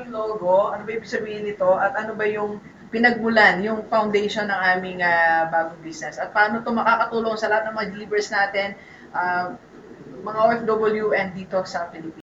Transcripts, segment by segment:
aming logo, ano ba ibig sabihin nito, at ano ba yung pinagmulan, yung foundation ng aming bagong business. At paano ito makakatulong sa lahat ng mga delivers natin, mga OFW and dito sa Pilipinas.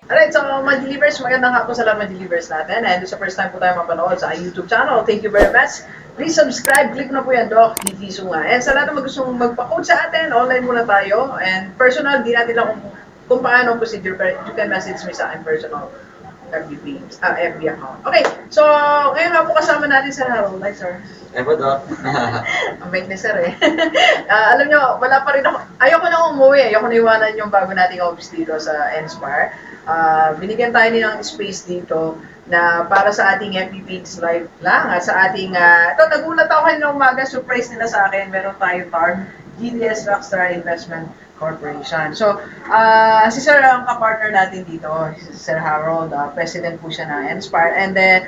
Alright, so mga delivers, magandang hapon sa lahat mga delivers natin. And sa first time po tayo mapanood sa YouTube channel, thank you very much. Please subscribe, click na po yan, Doc, Kiki nga. And sa lahat na gustong magpa-code sa atin, online muna tayo. And personal, di natin lang kung paano ang procedure, pero you can message me sa akin personal FB account. Okay, so ngayon nga po kasama natin sa Harold. Hi, sir. Eh po, Doc. Ang bait ni sir eh. Alam nyo, wala pa rin ako. Ayoko na umuwi. Ayoko na iwanan yung bago nating office dito sa NSPAR. Binigyan tayo ng space dito na para sa ating FB page live lang. At sa ating, ito, nagulat ako kanina umaga. Surprise nila sa akin. Meron tayong TARP, GDS Rockstar Investment Corporation. So, si Sir ang kapartner natin dito, si Sir Harold, president po siya ng NSPAR. And then,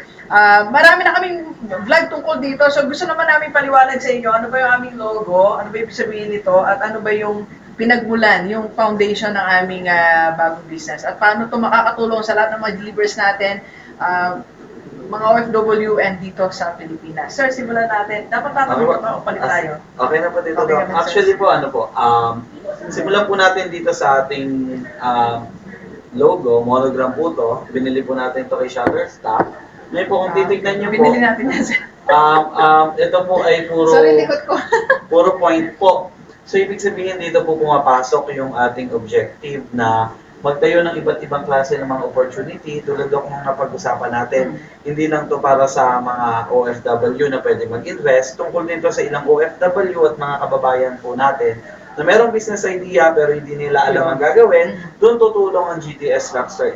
marami na kaming vlog tungkol dito. So, gusto naman namin paliwanag sa inyo, ano ba yung aming logo, ano ba ibig sabihin nito, at ano ba yung pinagmulan, yung foundation ng aming bagong business. At paano ito makakatulong sa lahat ng mga delivers natin, mga OFW and dito sa Pilipinas. Sir, simulan natin. Dapat tatanong ba o palit tayo? Okay na po dito, Okay Doc. naman, sir. Actually po, simulan po natin dito sa ating logo, monogram po to. Binili po natin to kay Shutterstock. Ngayon po, kung titignan nyo po, Binili natin yan, sir. ito po ay puro, Sorry, likod ko. puro point po. So, ibig sabihin dito po pumapasok yung ating objective na magtayo ng iba't ibang klase ng mga opportunity tulad ng napag-usapan natin. Hindi lang to para sa mga OFW na pwede mag-invest, tungkol din to sa ilang OFW at mga kababayan po natin na merong business idea pero hindi nila alam ang gagawin. Doon tutulong ang GTS Rockstar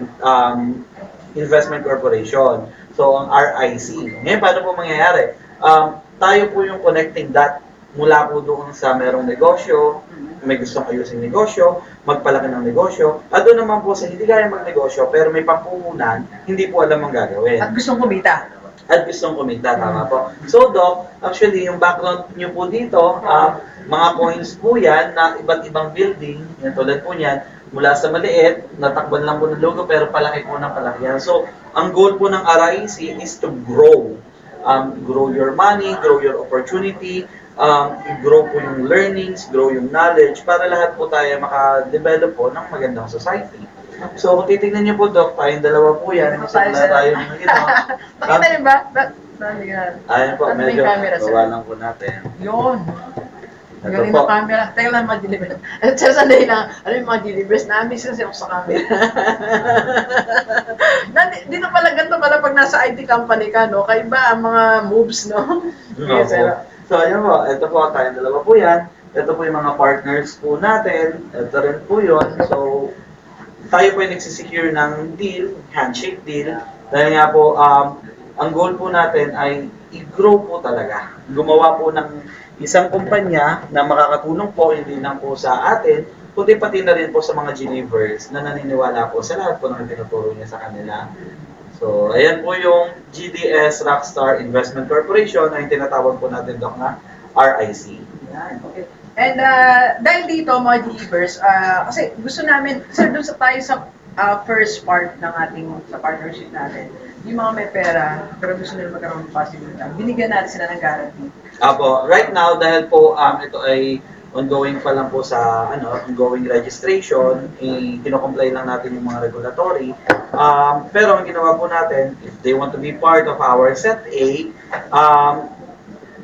Investment Corporation. So, ang RIC. Ngayon, paano po mangyayari? Tayo po yung connecting dot mula po doon sa merong negosyo, may gustong ayusin negosyo, magpalaki ng negosyo, at doon naman po sa hindi kaya magnegosyo, pero may pampuhunan, hindi po alam ang gagawin. At gustong kumita. At gustong kumita, tama po. So, Doc, actually, yung background nyo po dito, mga coins po yan na iba't ibang building, yan, tulad po niyan, mula sa maliit, natakban lang po ng logo, pero palaki po ng palaki yan. So, ang goal po ng RIC is to grow. Grow your money, grow your opportunity, grow po yung learnings, grow yung knowledge, para lahat po tayo maka-develop po ng magandang society. So, kung titignan niyo po, Doc, tayong dalawa po yan. Isa na tayo ng Nakita niyo ba? Ayan po, Ano medyo yung camera, sir? bawa lang po natin. Yun. Ito Galing po. na camera. Teka lang, mga delivers. At sasali lang, ano yung mga delivers? Na-miss kasi ako sa camera. Dito pala, ganito pala pag nasa IT company ka, no? Kaiba ang mga moves, no? Yes, sir. So, ayun po. Ito po, tayong dalawa po yan. Ito po yung mga partners po natin. Ito rin po yun. So, tayo po yung nagsisecure ng deal, handshake deal. Dahil nga po, ang goal po natin ay i-grow po talaga. Gumawa po ng isang kumpanya na makakatulong po, hindi lang po sa atin, kundi pati na rin po sa mga delivers na naniniwala po sa lahat po ng tinuturo niya sa kanila. So, ayan po yung GDS Rockstar Investment Corporation na yung tinatawag po natin, Doc, na RIC. Yan, okay. And dahil dito, mga delivers, kasi gusto namin, sir, doon sa tayo sa first part ng ating sa partnership natin, yung mga may pera, pero gusto nila magkaroon ng passive income, binigyan natin sila ng guarantee. Apo, right now, dahil po ito ay ongoing pa lang po sa ongoing registration, kino-comply lang natin yung mga regulatory. Pero ang ginawa po natin, if they want to be part of our Set A,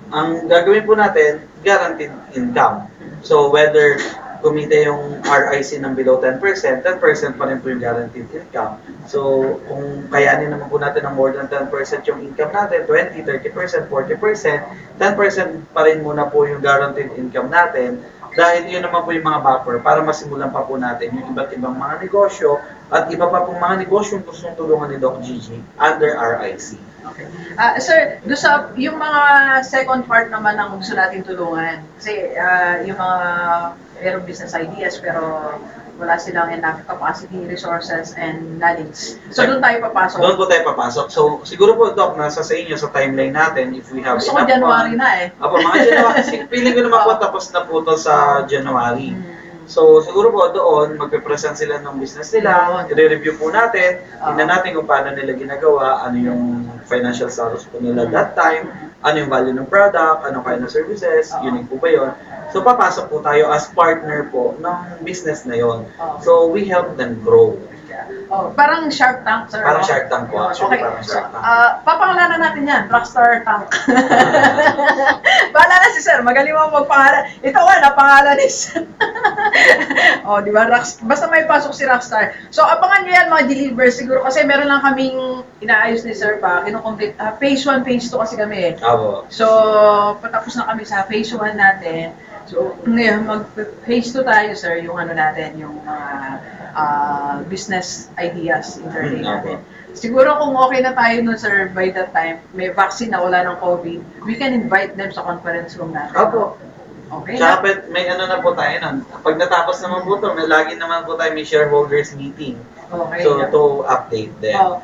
ang gagawin po natin, guaranteed income. So whether kumita yung RIC ng below 10%, 10% pa rin po yung guaranteed income. So, kung kayanin naman po natin ng more than 10% yung income natin, 20, 30%, 40%, 10% pa rin muna po yung guaranteed income natin. dahil yun naman po yung mga buffer para masimulan pa po natin yung iba't ibang mga negosyo at iba pa pong mga negosyo gustong tulungan ni Doc Gigi under RIC. Okay. Sir, doon sa yung mga second part naman ng gusto natin tulungan. Kasi yung mga mayroong business ideas pero wala silang enough capacity, resources, and knowledge. So doon tayo papasok. Doon po tayo papasok. So siguro po, Doc, nasa sa inyo sa timeline natin if we have Gusto ko January na eh. Apo, mga January. Feeling ko naman po tapos na po to sa January. So, siguro po doon, magpe-present sila ng business nila, i-review po natin, tingnan natin kung paano nila ginagawa, ano yung financial status po nila that time, ano yung value ng product, anong kind of services, unique po ba yun. So, papasok po tayo as partner po ng business na yon. So, we help them grow. Parang Shark Tank, sir. Parang Shark Tank po. Actually, Okay. parang Shark Tank. Papangalanan natin yan, Rockstar Tank. Bahala na si sir, magaling mo magpangalan. Ito nga, napangalan ni sir. Di ba? Basta may pasok si Rockstar. So, abangan nyo yan mga delivers siguro kasi meron lang kaming inaayos ni sir pa, kinukomplete. Phase 1, phase 2 kasi kami eh. Apo. So, patapos na kami sa phase 1 natin. So, ngayon, mag-phase 2 tayo, sir, yung ano natin, yung business ideas internally natin. Siguro kung okay na tayo nun, sir, by that time, may vaccine na wala ng COVID, we can invite them sa conference room natin. Apo. Okay Tsaka na? may ano na po tayo nun. Pag natapos naman po ito, may lagi naman po tayo may shareholders meeting. Okay. So, to update them.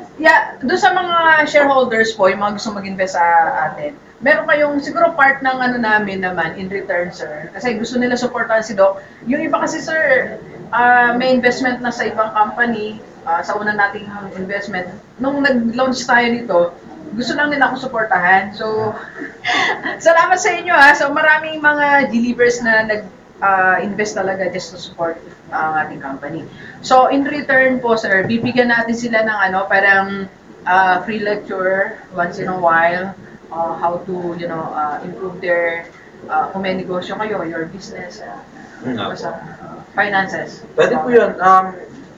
Doon sa mga shareholders po, yung mga gusto mag-invest sa atin, meron kayong siguro part ng ano namin naman in return, sir. Kasi gusto nila supportan si Doc. Yung iba kasi, sir, may investment na sa ibang company, sa unang nating investment. Nung nag-launch tayo nito, gusto lang nila akong suportahan. So, salamat sa inyo ha. So, maraming mga delivers na nag-invest talaga just to support ang ating company. So, in return po, sir, bibigyan natin sila ng parang free lecture once in a while, how to, improve their, kung may negosyo kayo, your business, finances. Pwede po yun.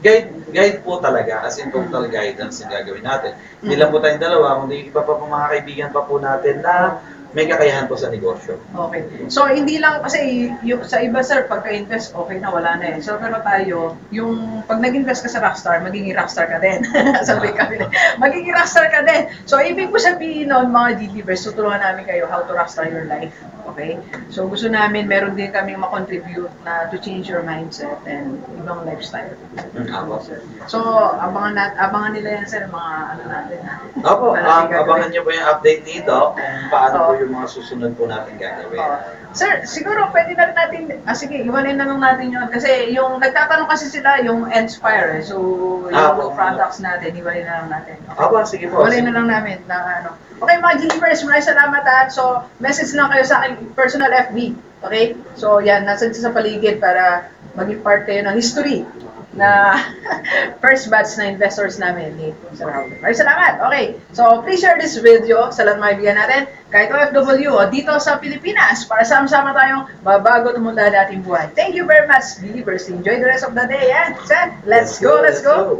Guide po talaga, as in total guidance yung gagawin natin. Hindi lang po tayong dalawa, kundi iba pa po mga kaibigan pa po natin na may kakayahan po sa negosyo. Okay. So, hindi lang, kasi yung, sa iba, sir, pagka-invest, okay na, wala na eh. So, pero tayo, yung pag nag-invest ka sa Rockstar, magiging Rockstar ka din. Sabi kami, magiging Rockstar ka din. So, ibig po sabihin nun, mga delivers, tutulungan namin kayo how to Rockstar your life. Okay? So, gusto namin, meron din kami makontribute na to change your mindset and ibang lifestyle. So, abangan nila yan, sir, mga ano natin. Opo, abangan nyo po yung update dito kung paano po yung mga susunod po natin gagawin. Sir, siguro pwede na rin natin, sige, iwanin na lang natin yun. Kasi yung nagtatanong kasi sila, yung Inspire. So, yung products natin, iwanin na lang natin. Opo, sige po. Iwanin na lang namin na ano. Okay, mga delivers, maraming salamat ha. So, message lang kayo sa aking personal FB. Okay? So, yan, nasa sa paligid para maging part kayo ng history na first batch na investors namin ni Sir Raul. Maraming salamat. Okay. So, please share this video sa lahat ng mga ibigan natin. Kahit OFW o dito sa Pilipinas para sama-sama tayong mabago at mula ating buhay. Thank you very much, believers. Enjoy the rest of the day. And let's go, let's go.